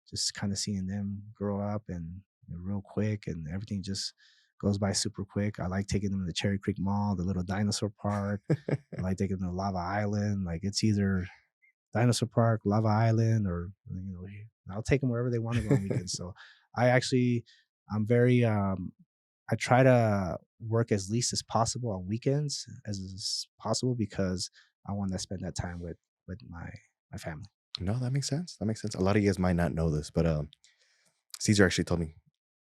just kind of seeing them grow up and real quick, and everything just goes by super quick. I like taking them to the Cherry Creek Mall, the little dinosaur park. I like taking them to Lava Island. Like it's either Dinosaur Park, Lava Island, or I'll take them wherever they want to go on weekends. So I actually, I'm very I try to work as least as possible on weekends as possible because I want to spend that time with my family. No, that makes sense. That makes sense. A lot of you guys might not know this, but Caesar actually told me,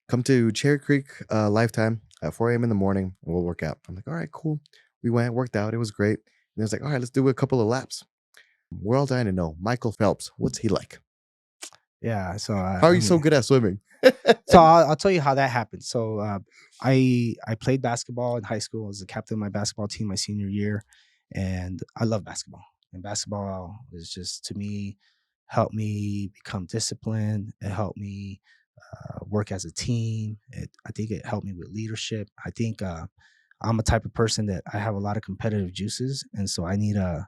come to Cherry Creek Lifetime at 4 a.m. in the morning and we'll work out. I'm like, all right, cool. We went, worked out. It was great. And it was like, all right, let's do a couple of laps. We're all dying to know Michael Phelps. What's he like? Yeah, so How are I you so mean, good at swimming? so I'll tell you how that happened. So I played basketball in high school. I was the captain of my basketball team my senior year, and I love basketball. And basketball is just to me helped me become disciplined. It helped me work as a team. I think it helped me with leadership. I think I'm a type of person that I have a lot of competitive juices, and so I need to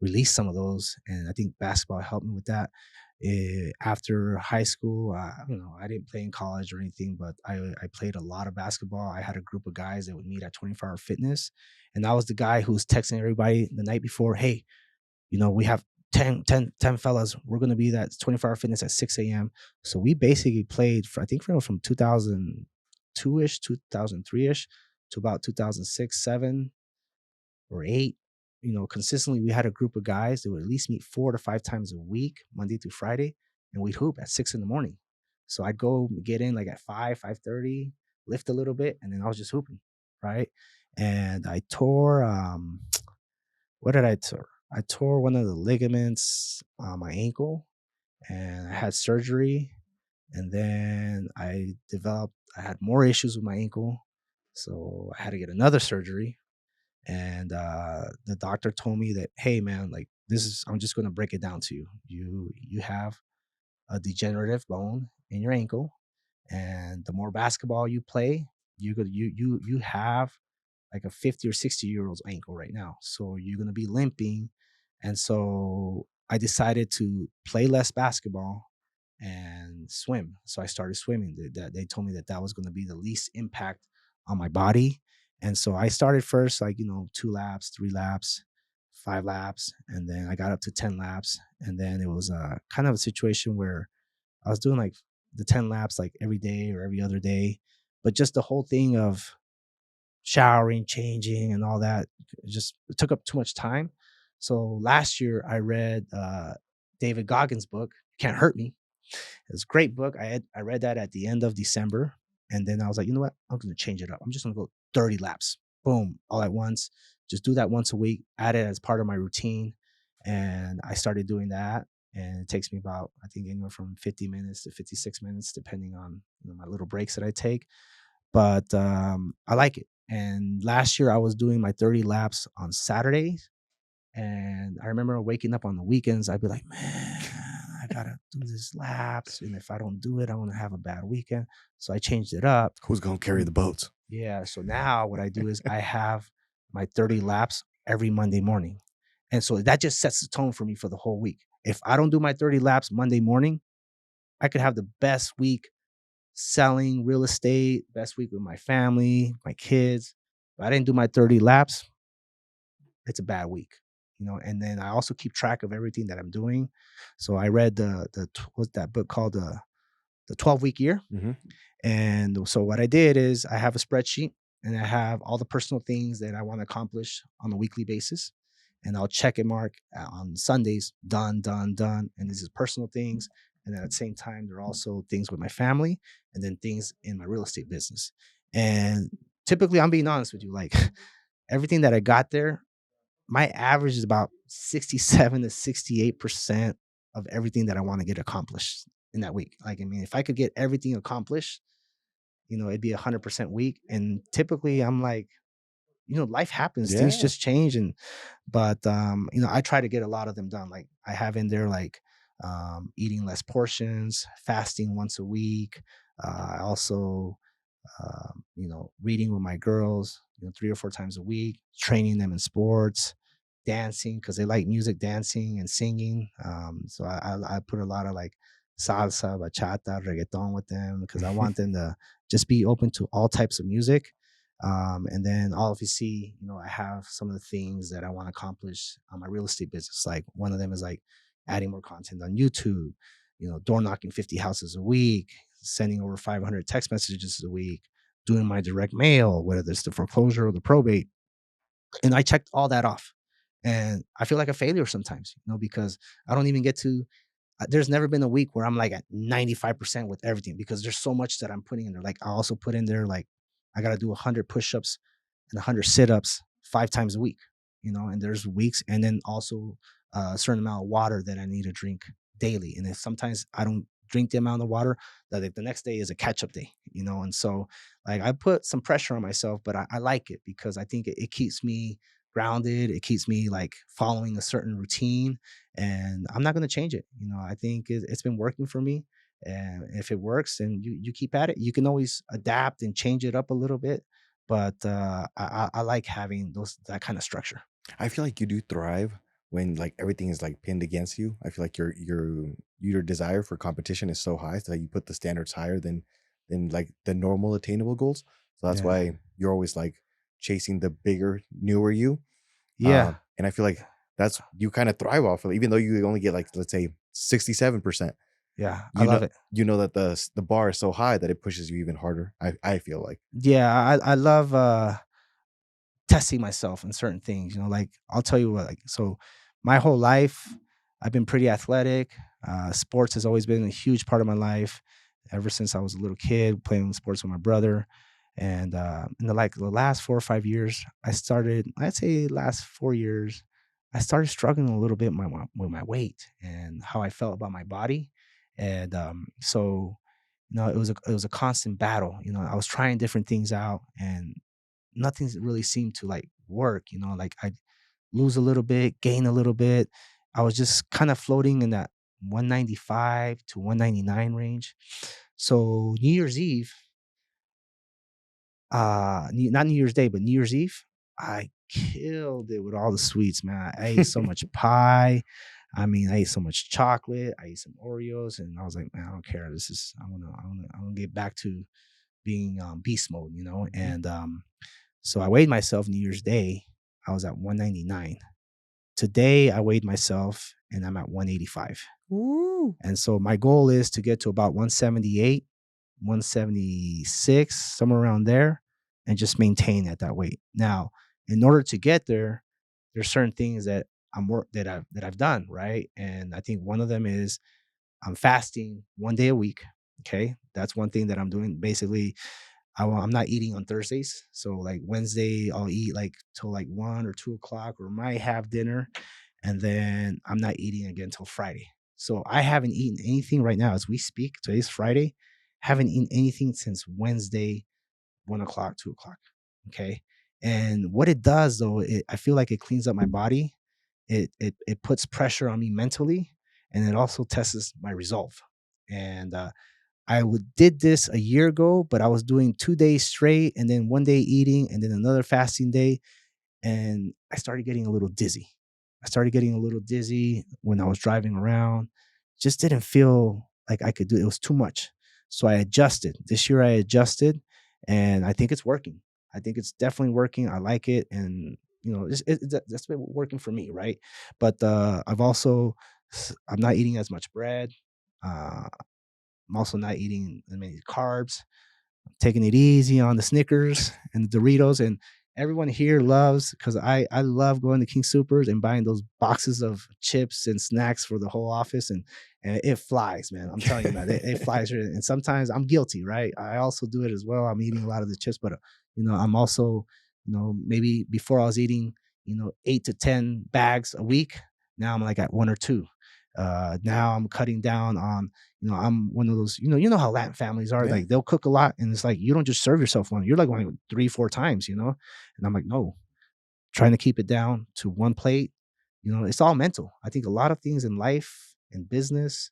release some of those. And I think basketball helped me with that. After high school, I didn't play in college or anything, but I played a lot of basketball. I had a group of guys that would meet at 24-hour fitness. And I was the guy who was texting everybody the night before, hey, we have 10 fellas. We're going to be that 24-hour fitness at 6 a.m. So we basically played for, I think from 2002-ish, 2003-ish to about 2006, 7 or 8. Consistently we had a group of guys that would at least meet 4 to 5 times a week, Monday through Friday, and we'd hoop at 6 in the morning. So I'd go get in like at 5:30. lift a little bit, and then I was just hooping, right? And I tore what did I tore? I tore one of the ligaments on my ankle, and I had surgery. And then I had more issues with my ankle, so I had to get another surgery. And the doctor told me that, hey man, like this is, I'm just going to break it down to you. You have a degenerative bone in your ankle, and the more basketball you play, you have like a 50 or 60-year-old's ankle right now. So you're going to be limping. And so I decided to play less basketball and swim. So I started swimming. They told me that that was going to be the least impact on my body. And so I started first, like, 2 laps, 3 laps, 5 laps. And then I got up to 10 laps. And then it was kind of a situation where I was doing like the 10 laps like every day or every other day. But just the whole thing of showering, changing, and all that, it took up too much time. So last year I read David Goggins' book, Can't Hurt Me. It was a great book. I read that at the end of December, and then I was like, you know what? I'm going to change it up. I'm just going to go 30 laps, boom, all at once. Just do that once a week. Add it as part of my routine, and I started doing that. And it takes me about, I think, anywhere from 50 minutes to 56 minutes, depending on my little breaks that I take. But I like it. And last year I was doing my 30 laps on Saturdays, and I remember waking up on the weekends. I'd be like, man, I gotta do these laps, and if I don't do it, I'm gonna have a bad weekend. So I changed it up. Who's gonna carry And the boats? yeah, so now what I do is I have my 30 laps every Monday morning, and so that just sets the tone for me for the whole week. If I don't do my 30 laps Monday morning, I could have the best week selling real estate, best week with my family, my kids. If I didn't do my 30 laps, it's a bad week. And then I also keep track of everything that I'm doing. So I read what's that book called, the 12-week year. Hmm. And so what I did is I have a spreadsheet, and I have all the personal things that I want to accomplish on a weekly basis. And I'll check and mark on Sundays, done, done, done. And this is personal things. And then at the same time, there are also things with my family, and then things in my real estate business. And typically, I'm being honest with you, like everything that I got there, my average is about 67 to 68% of everything that I want to get accomplished in that week. Like, I mean, if I could get everything accomplished, it'd be 100% week. And typically I'm like, life happens, things Yeah. just change. But I try to get a lot of them done. Like I have in there, like, eating less portions, fasting once a week. I also, reading with my girls, 3 or 4 times a week, training them in sports, dancing because they like music, dancing and singing. So I put a lot of like salsa, bachata, reggaeton with them because I want them to just be open to all types of music. And then obviously, I have some of the things that I want to accomplish on my real estate business. Like one of them is like adding more content on YouTube, door knocking 50 houses a week, sending over 500 text messages a week, doing my direct mail, whether it's the foreclosure or the probate. And I checked all that off. And I feel like a failure sometimes, because I don't even get to, there's never been a week where I'm like at 95% with everything because there's so much that I'm putting in there. Like I also put in there, like, I got to do 100 push-ups and 100 sit-ups 5 times a week, and there's weeks. And then also a certain amount of water that I need to drink daily. And if sometimes I don't drink the amount of water, that like the next day is a catch-up day, and so like I put some pressure on myself, but I like it because I think it keeps me grounded. It keeps me like following a certain routine, and I'm not going to change it. I think it's been working for me. And if it works, then you keep at it. You can always adapt and change it up a little bit, but I like having that kind of structure. I feel like you do thrive when like everything is like pinned against you. I feel like your desire for competition is so high that you put the standards higher than like the normal attainable goals. So that's Yeah, why you're always like chasing the bigger, newer you. yeah, And I feel like that's you kind of thrive off of it, even though you only get like let's say 67%. yeah. I You know, love it. you know that the bar is so high that it pushes you even harder. I feel like. Yeah, I love testing myself in certain things. Like I'll tell you what. Like so, my whole life, I've been pretty athletic. Sports has always been a huge part of my life ever since I was a little kid, playing sports with my brother. And in the last 4 or 5 years, I'd say last 4 years, I started struggling a little bit with my weight and how I felt about my body. And so, it was a constant battle. I was trying different things out, and nothing really seemed to like work. Like I lose a little bit, gain a little bit. I was just kind of floating in that 195 to 199 range. So New Year's Eve, not New Year's Day, but New Year's Eve, I killed it with all the sweets, man. I ate so much pie. I mean, I ate so much chocolate. I ate some Oreos, and I was like, man, I don't care. I want to get back to being beast mode. Mhm. And so I weighed myself New Year's Day. I was at 199. Today, I weighed myself, and I'm at 185. Woo! And so my goal is to get to about 178, 176, somewhere around there, and just maintain at that weight. Now, in order to get there, there's certain things that I've done, right? And I think one of them is I'm fasting 1 day a week. Okay. That's one thing that I'm doing. Basically, I'm not eating on Thursdays. So like Wednesday, I'll eat like till like 1 or 2 o'clock, or might have dinner, and then I'm not eating again till Friday. So I haven't eaten anything right now as we speak. Today's Friday. Haven't eaten anything since Wednesday, 1 o'clock, 2 o'clock. Okay. And what it does though, I feel like it cleans up my body. It puts pressure on me mentally, and it also tests my resolve. And did this a year ago, but I was doing 2 days straight, and then 1 day eating, and then another fasting day, and I started getting a little dizzy. I started getting a little dizzy when I was driving around. Just didn't feel like I could do it. It was too much. So I adjusted. This year I adjusted, and I think it's working. I think it's definitely working. I like it, and that's been working for me, right? But I'm not eating as much bread. Uh, I'm also not eating as many carbs, taking it easy on the Snickers and the Doritos. And everyone here loves, because I love going to King Supers and buying those boxes of chips and snacks for the whole office, and it flies, man. I'm telling you, man, it flies. And sometimes I'm guilty, right? I also do it as well. I'm eating a lot of the chips, but I'm also, maybe before I was eating, 8 to 10 bags a week. Now I'm like at one or two. Now I'm cutting down on, I'm one of those, how Latin families are. Yeah. Like they'll cook a lot, and it's like you don't just serve yourself one. You're like going 3, 4 times, And I'm like, no, trying to keep it down to one plate. It's all mental. I think a lot of things in life, in business,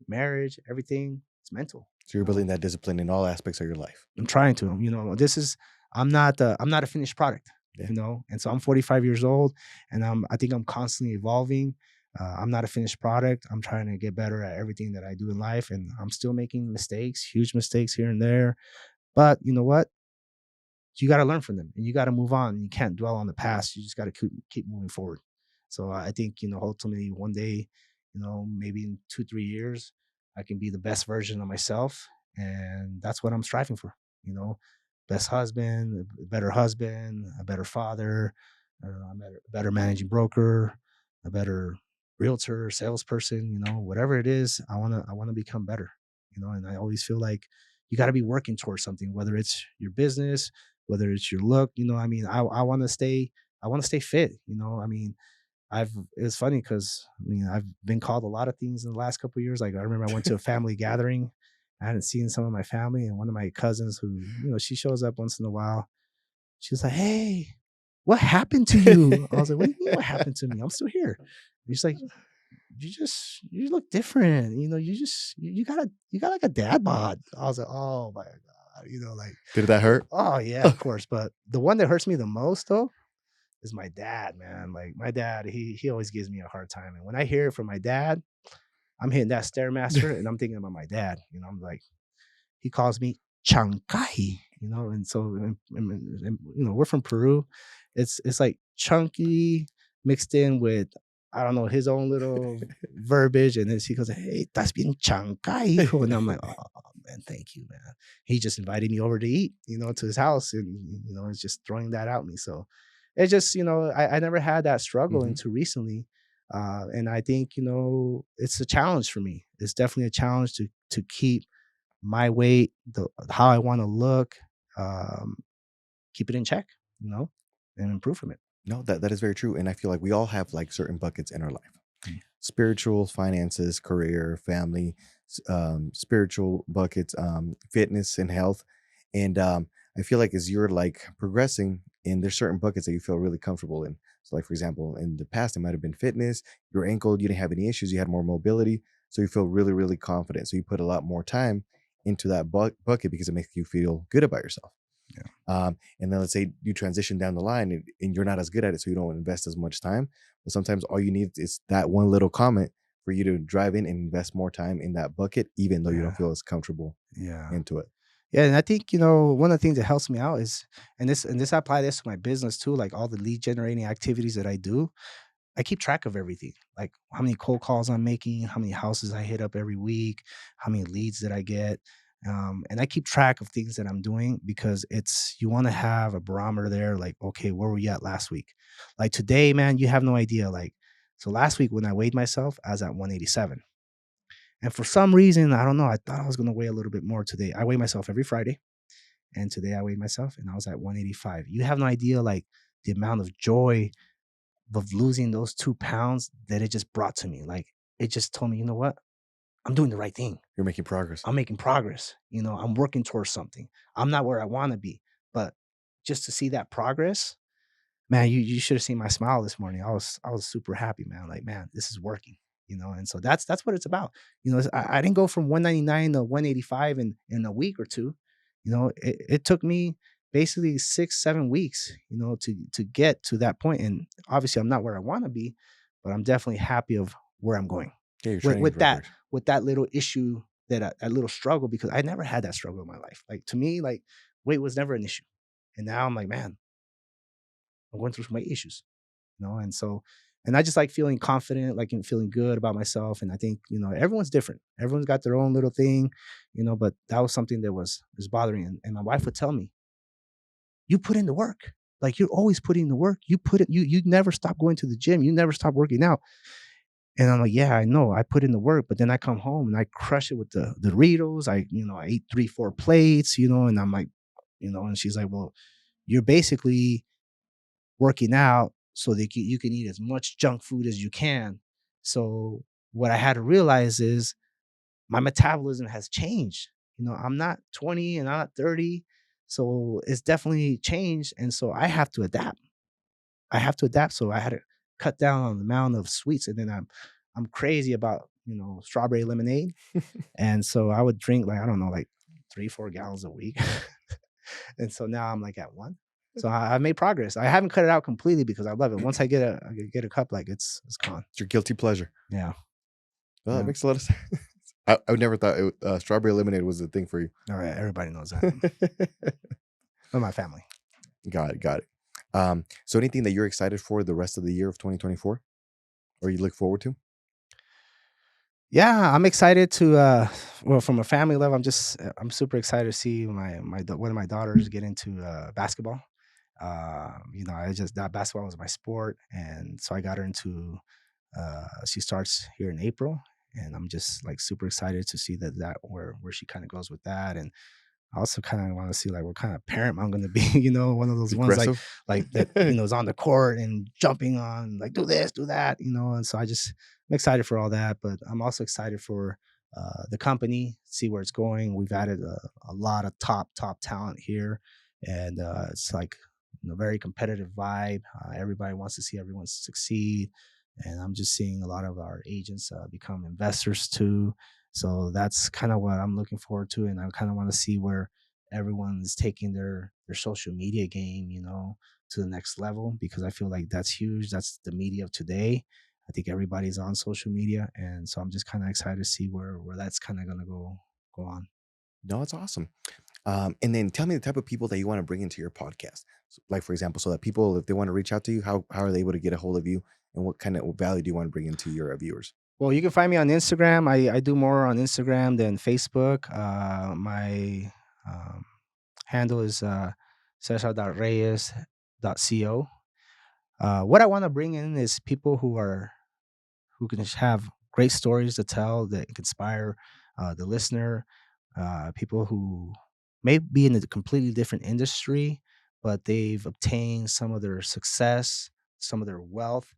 marriage, everything, it's mental. So you're building that discipline in all aspects of your life. I'm trying to, I'm not a finished product, Yeah. and so I'm 45 years old, and I think I'm constantly evolving. I'm not a finished product. I'm trying to get better at everything that I do in life, and I'm still making mistakes, huge mistakes here and there. But you know what? You got to learn from them, and you got to move on. And you can't dwell on the past. You just got to keep moving forward. So I think ultimately one day, maybe in 2, 3 years, I can be the best version of myself, and that's what I'm striving for. You know, best husband, a better father, a better managing broker, a better realtor, salesperson. Whatever it is, I want to become better. And I always feel like you got to be working towards something, whether it's your business, whether it's your look. I mean, I want to stay fit. I mean, it's funny because I've been called a lot of things in the last couple of years. Like I remember I went to a family gathering. I hadn't seen some of my family, and one of my cousins, who she shows up once in a while. She's like, "Hey, what happened to you?" I was like, "What do you mean? What happened to me? I'm still here." And she's like, you look different. You got like a dad bod." I was like, "Oh my god," like, Did that hurt? oh yeah, of course. But the one that hurts me the most though is my dad, man. Like my dad, he always gives me a hard time. And when I hear it from my dad, I'm hitting that stairmaster and I'm thinking about my dad. I'm like, he calls me Chancay, and so we're from Peru. It's like chunky mixed in with, I don't know, his own little verbiage, and then he goes, "Hey, that's bien Chancay, hijo," and I'm like, "Oh man, thank you, man." He just invited me over to eat, to his house, and it's just throwing that at me. So it's just, I never had that struggle Mhm. until recently. And I think, it's a challenge for me. It's definitely a challenge to keep my weight, how I want to look, um, keep it in check, and improve from it. No, that is very true, and I feel like we all have like certain buckets in our life: Mm. spiritual, finances, career, family, spiritual buckets, fitness and health. And I feel like as you're like progressing, and there's certain buckets that you feel really comfortable in. So, like for example, in the past, it might have been fitness. Your ankle, you didn't have any issues. You had more mobility, so you feel really, really confident. So you put a lot more time into that bucket because it makes you feel good about yourself. Yeah. And then let's say you transition down the line, and you're not as good at it, so you don't invest as much time. But sometimes all you need is that one little comment for you to drive in and invest more time in that bucket, even though you don't Yeah. feel as comfortable Yeah. into it. Yeah, and I think, one of the things that helps me out is, and this I apply this to my business too, like all the lead generating activities that I do, I keep track of everything, like how many cold calls I'm making, how many houses I hit up every week, how many leads that I get. And I keep track of things that I'm doing because you want to have a barometer there, like, okay, where were you at last week? Like today, man, you have no idea. Like, so last week when I weighed myself, I was at 187. And for some reason, I don't know, I thought I was going to weigh a little bit more today. I weigh myself every Friday. And today I weighed myself and I was at 185. You have no idea, like, the amount of joy of losing those 2 pounds that it just brought to me. Like, it just told me, you know what? I'm doing the right thing. You're making progress. I'm making progress. I'm working towards something. I'm not where I want to be, but just to see that progress, man, you should have seen my smile this morning. I was super happy, man. Like, man, this is working. And so that's what it's about. I didn't go from 199 to 185 in a week or two. It took me basically 6 7 weeks, to get to that point. And obviously, I'm not where I want to be, but I'm definitely happy of where I'm going Yeah, your with training with that record. with that little issue, that little struggle, because I never had that struggle in my life. Like, to me, like, weight was never an issue, and now I'm like, man, I'm going through some weight issues, and so, and I just like feeling confident, like, and feeling good about myself. And I think, everyone's different. Everyone's got their own little thing, but that was something that was bothering. And my wife would tell me, "You put in the work. Like, you're always putting in the work. You put it. You never stop going to the gym. You never stop working out." And I'm like, "Yeah, I know. I put in the work, but then I come home and I crush it with the Doritos. I eat 3 4 plates, and I'm like, and she's like, well, you're basically working out so that you can eat as much junk food as you can." So what I had to realize is my metabolism has changed. I'm not 20 and I'm not 30. So it's definitely changed. And so I have to adapt. I have to adapt. So I had to cut down on the amount of sweets. And then I'm crazy about, strawberry lemonade. And so I would drink, like, I don't know, like 3 4 gallons a week. And so now I'm like at one. So I've made progress. I haven't cut it out completely because I love it. Once I get a cup, like, it's gone. It's your guilty pleasure. Yeah. Well, that Yeah. makes a lot of sense. I would never thought strawberry lemonade was a thing for you. All right. Everybody knows that. But my family. Got it. Got it. So anything that you're excited for the rest of the year of 2024, or you look forward to? Yeah, I'm excited to well, from a family level, I'm super excited to see one of my daughters get into basketball. I just that basketball was my sport, and so I got her into she starts here in April, and I'm just like super excited to see that where she kind of goes with that. And I also kind of want to see, like, what kind of parent I'm going to be, one of those ones, like Aggressive. that, is on the court and jumping on, like, do this, do that, and so I'm excited for all that. But I'm also excited for the company, see where it's going. We've added a lot of top talent here, and it's like a very competitive vibe. Everybody wants to see everyone succeed, and I'm just seeing a lot of our agents become investors too. So that's kind of what I'm looking forward to, and I kind of want to see where everyone's taking their social media game, to the next level, because I feel like that's huge. That's the media of today. I think everybody's on social media, and so I'm just kind of excited to see where that's kind of gonna go on. No, it's awesome. And then tell me the type of people that you want to bring into your podcast. Like for example, so that people, if they want to reach out to you, how are they able to get a hold of you, and what kind of value do you want to bring into your viewers? Well, you can find me on Instagram. I do more on Instagram than Facebook. My handle is Cesar.Reyes.co. What I want to bring in is people who can have great stories to tell that can inspire the listener. People who may be in a completely different industry, but they've obtained some of their success, some of their wealth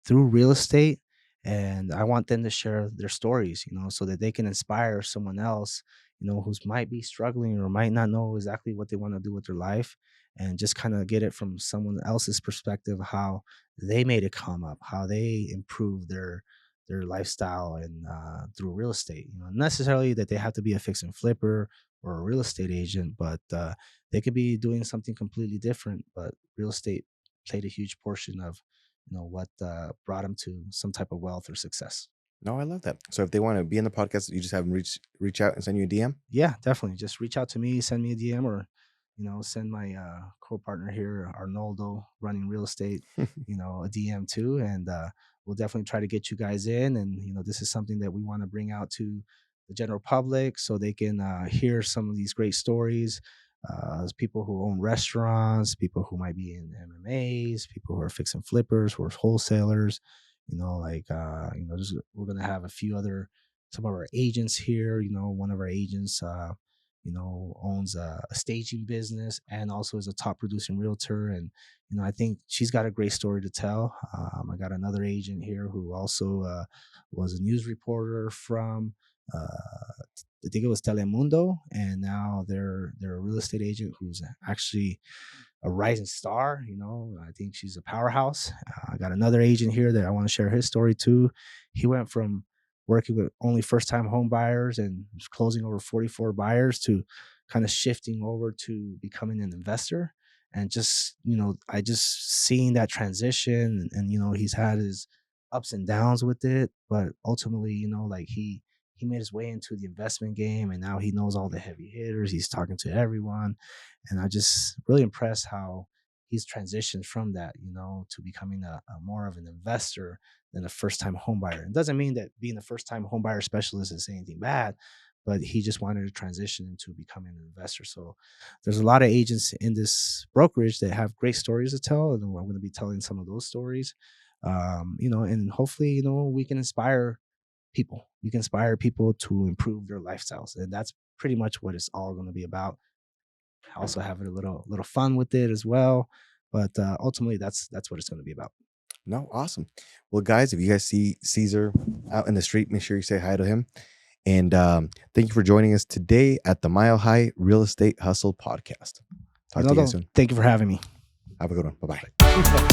through real estate. And I want them to share their stories, so that they can inspire someone else, who's might be struggling or might not know exactly what they want to do with their life, and just kind of get it from someone else's perspective, how they made it come up, how they improved their lifestyle and through real estate. Necessarily that they have to be a fix and flipper or a real estate agent, but they could be doing something completely different. But real estate played a huge portion of what brought them to some type of wealth or success. No, I love that. So if they want to be in the podcast, you just have them reach out and send you a DM. Yeah, definitely. Just reach out to me, send me a DM, or send my co-partner here, Arnoldo, running real estate, a DM too, and we'll definitely try to get you guys in. And this is something that we want to bring out to the general public so they can hear some of these great stories. As people who own restaurants, people who might be in MMAs, people who are fixing flippers, who are wholesalers, just, we're gonna have a few other some of our agents here. One of our agents, owns a staging business and also is a top producing realtor. And, I think she's got a great story to tell. I got another agent here who also was a news reporter from, I think it was Telemundo, and now they're a real estate agent who's actually a rising star. I think she's a powerhouse. I got another agent here that I want to share his story too. He went from working with only first time home buyers and closing over 44 buyers to kind of shifting over to becoming an investor. And just, I just seeing that transition, and he's had his ups and downs with it, but ultimately, like he made his way into the investment game, and now he knows all the heavy hitters. He's talking to everyone. And I just really impressed how he's transitioned from that, to becoming a more of an investor than a first time home buyer. It doesn't mean that being a first time home buyer specialist is anything bad, but he just wanted to transition into becoming an investor. So there's a lot of agents in this brokerage that have great stories to tell, and I'm going to be telling some of those stories. And hopefully, we can inspire people. We can inspire people to improve their lifestyles, and that's pretty much what it's all going to be about. Also having a little fun with it as well, but ultimately that's what it's going to be about. No, awesome. Well, guys, if you guys see Caesar out in the street, make sure you say hi to him. And thank you for joining us today at the Mile High Real Estate Hustle podcast. Talk to you guys soon. Thank you for having me. Have a good one. Bye bye.